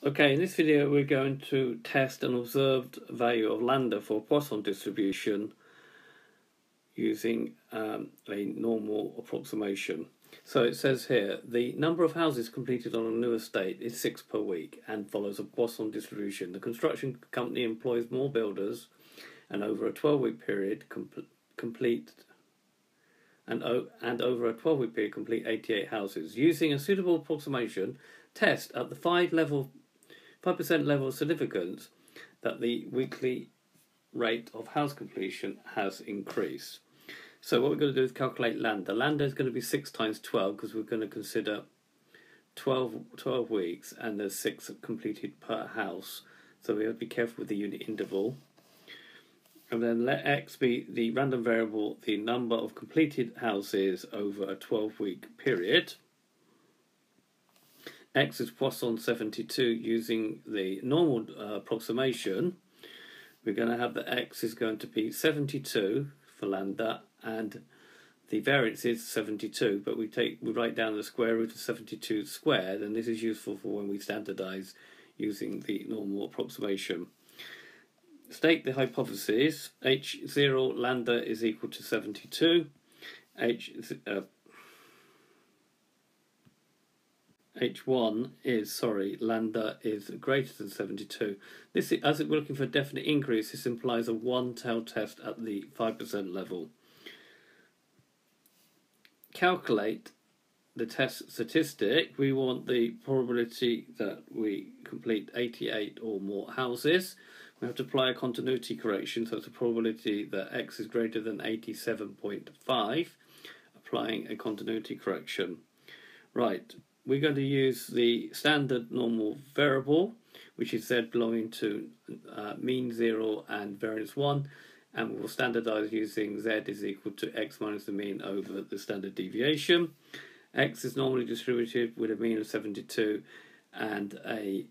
Okay, in this video we're going to test an observed value of lambda for Poisson distribution using a normal approximation. So it says here, the number of houses completed on a new estate is 6 per week and follows a Poisson distribution. The construction company employs more builders and over a 12-week period complete 88 houses. Using a suitable approximation, test at the 5% level of significance that the weekly rate of house completion has increased. So what we're going to do is calculate lambda. Lambda is going to be 6 times 12 because we're going to consider 12 weeks and there's 6 completed per house. So we have to be careful with the unit interval. And then let x be the random variable, the number of completed houses over a 12-week period. X is Poisson 72 using the normal approximation. We're going to have that x is going to be 72 for lambda and the variance is 72, but we write down the square root of 72 squared, and this is useful for when we standardize using the normal approximation. State the hypothesis. H0 lambda is equal to 72. H1 is, lambda is greater than 72. This, as we're looking for a definite increase, this implies a one-tailed test at the 5% level. Calculate the test statistic. We want the probability that we complete 88 or more houses. We have to apply a continuity correction, so it's a probability that x is greater than 87.5, applying a continuity correction. Right. We're going to use the standard normal variable, which is z belonging to mean 0 and variance 1, and we'll standardize using z is equal to x minus the mean over the standard deviation. X is normally distributed with a mean of 72 and a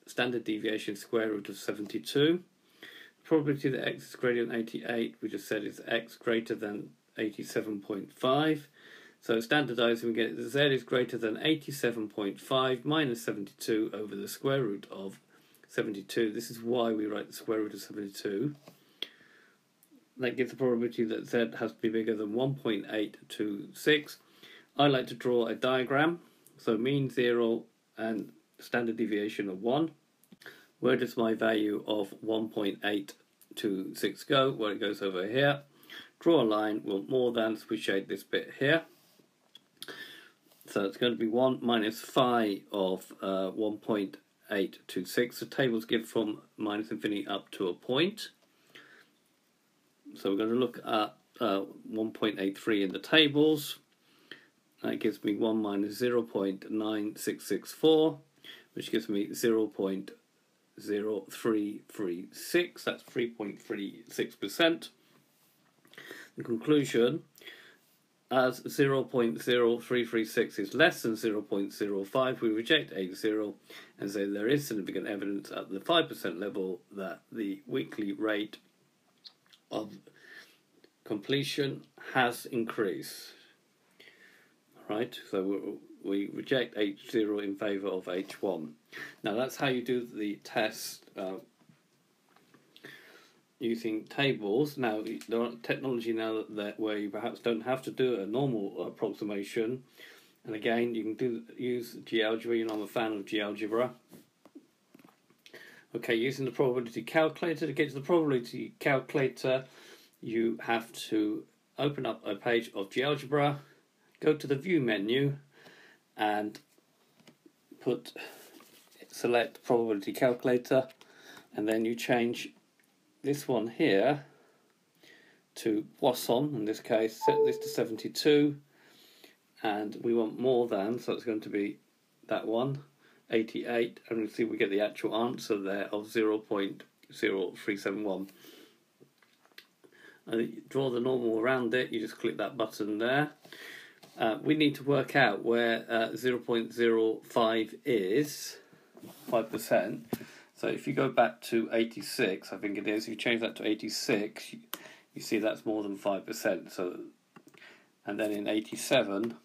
standard deviation square root of 72. The probability that x is greater than 88, we just said, is x greater than 87.5. So standardizing, we get z is greater than 87.5 minus 72 over the square root of 72. This is why we write the square root of 72. That gives the probability that z has to be bigger than 1.826. I like to draw a diagram. So mean 0 and standard deviation of 1. Where does my value of 1.826 go? Well, it goes over here. Draw a line, well, more than, so we shade this bit here. So it's going to be 1 minus phi of 1.826. The tables give from minus infinity up to a point. So we're going to look at 1.83 in the tables. That gives me 1 minus 0.9664, which gives me 0.0336. That's 3.36%. In conclusion, as 0.0336 is less than 0.05, we reject H0 and say there is significant evidence at the 5% level that the weekly rate of completion has increased. Right, so we reject H0 in favour of H1. Now that's how you do the test using tables. Now there are technology now that where you perhaps don't have to do a normal approximation, and again you can use GeoGebra. You know, I'm a fan of GeoGebra. Okay, using the probability calculator. To get to the probability calculator, you have to open up a page of GeoGebra, go to the View menu, and select probability calculator, and then you change this one here to Poisson. In this case, set this to 72, and we want more than, so it's going to be that one, 88, and we see we get the actual answer there of 0.0371. Draw the normal around it. You just click that button there. We need to work out where 0.05 is 5%. So if you go back to 86, I think it is, if you change that to 86, you see that's more than 5%. So, and then in 87,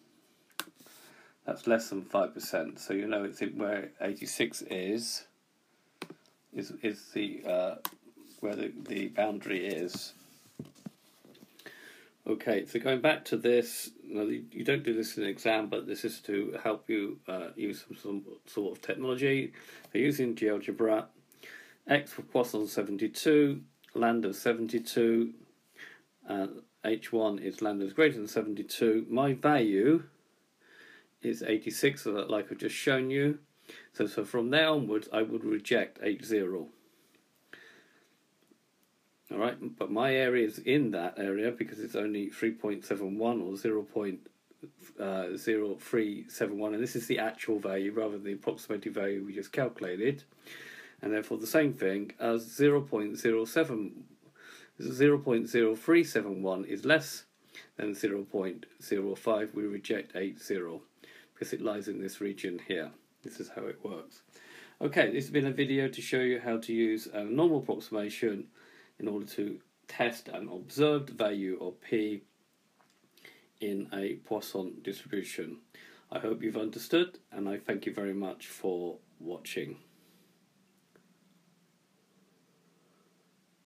That's less than 5%. So you know it's in where 86 is the where the boundary is. Okay, so going back to this, you don't do this in an exam, but this is to help you use some sort of technology. So using GeoGebra, X for Poisson 72, lambda 72, H1 is lambda is greater than 72. My value is 86, like I've just shown you. So from there onwards, I would reject H0. All right, but my area is in that area because it's only 3.71 or 0.0371, and this is the actual value rather than the approximated value we just calculated. And therefore the same thing as 0.0371 is less than 0.05, we reject H0 because it lies in this region here. This is how it works. Okay, this has been a video to show you how to use a normal approximation in order to test an observed value of P in a Poisson distribution. I hope you've understood, and I thank you very much for watching.